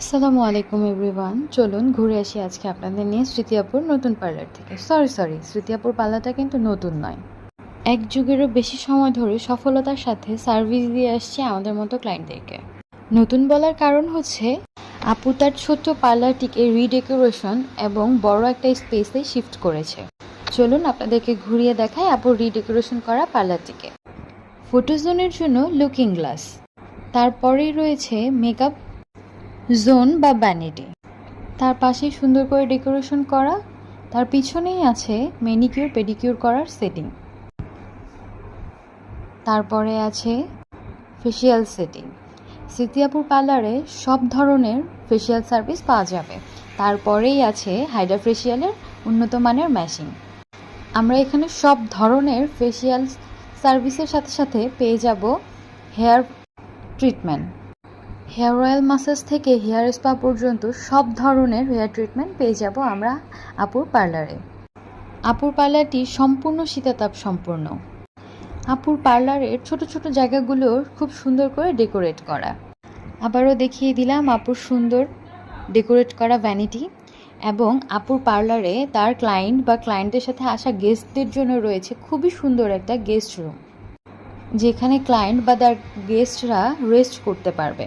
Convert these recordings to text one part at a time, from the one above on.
আসসালামু আলাইকুম এভরিওয়ান। চলুন ঘুরে আসি আজকে আপনাদের নিয়ে স্মৃতি আপুর নতুন পার্লার থেকে। সরি, স্মৃতি আপুর পার্লারটা কিন্তু নতুন নয়। এক যুগেরও বেশি সময় ধরে সফলতার সাথে সার্ভিস দিয়ে আসছে আমাদের মতো ক্লায়েন্টদেরকে। নতুন বলার কারণ হচ্ছে আপু তার ছোট্ট পার্লারটিকে রিডেকোরেশন এবং বড় একটা স্পেসে শিফট করেছে। চলুন আপনাদেরকে ঘুরিয়ে দেখাই আপুর রিডেকোরেশন করা পার্লারটিকে। ফটোজোনের জন্য লুকিং গ্লাস, তারপরেই রয়েছে মেকআপ জোন বা ভ্যানিটি, তার পাশেই সুন্দর করে ডেকোরেশন করা, তার পিছনেই আছে ম্যানিকিউর পেডিকিউর করার সেটিং, তারপরে আছে ফেসিয়াল সেটিং। স্মৃতি আপুর পার্লারে সব ধরনের ফেসিয়াল সার্ভিস পাওয়া যাবে। তারপরেই আছে হাইড্রা ফেসিয়ালের উন্নত মানের মেশিন। আমরা এখানে সব ধরনের ফেসিয়াল সার্ভিসের সাথে সাথে পেয়ে যাব hair treatment. Hair oil massage থেকে হেয়ার স্পা পর্যন্ত সব ধরনের হেয়ার ট্রিটমেন্ট পেয়ে যাব আমরা আপুর পার্লারে। আপুর পার্লারটি সম্পূর্ণ শীতাতাপ সম্পূর্ণ। আপুর পার্লারের ছোট ছোট জায়গাগুলো খুব সুন্দর করে ডেকোরেট করা। আবারও দেখিয়ে দিলাম আপুর সুন্দর ডেকোরেট করা ভ্যানিটি, এবং আপুর পার্লারে তার ক্লায়েন্ট বা ক্লায়েন্টের সাথে আসা গেস্টদের জন্য রয়েছে খুবই সুন্দর একটা গেস্ট রুম, যেখানে ক্লায়েন্ট বা তার গেস্টরা রেস্ট করতে পারবে।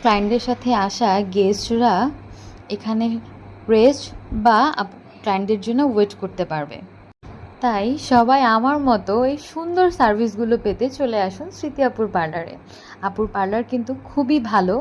ক্লায়েন্টদের সাথে আসা গেস্টরা এখানে রেস্ট বা ক্লায়েন্টদের জন্য ওয়েট করতে পারবে। তাই সবাই আমার মতো এই সুন্দর সার্ভিসগুলো পেতে চলে আসুন স্মৃতি আপুর পার্লারে। আপুর পার্লার কিন্তু খুবই ভালো।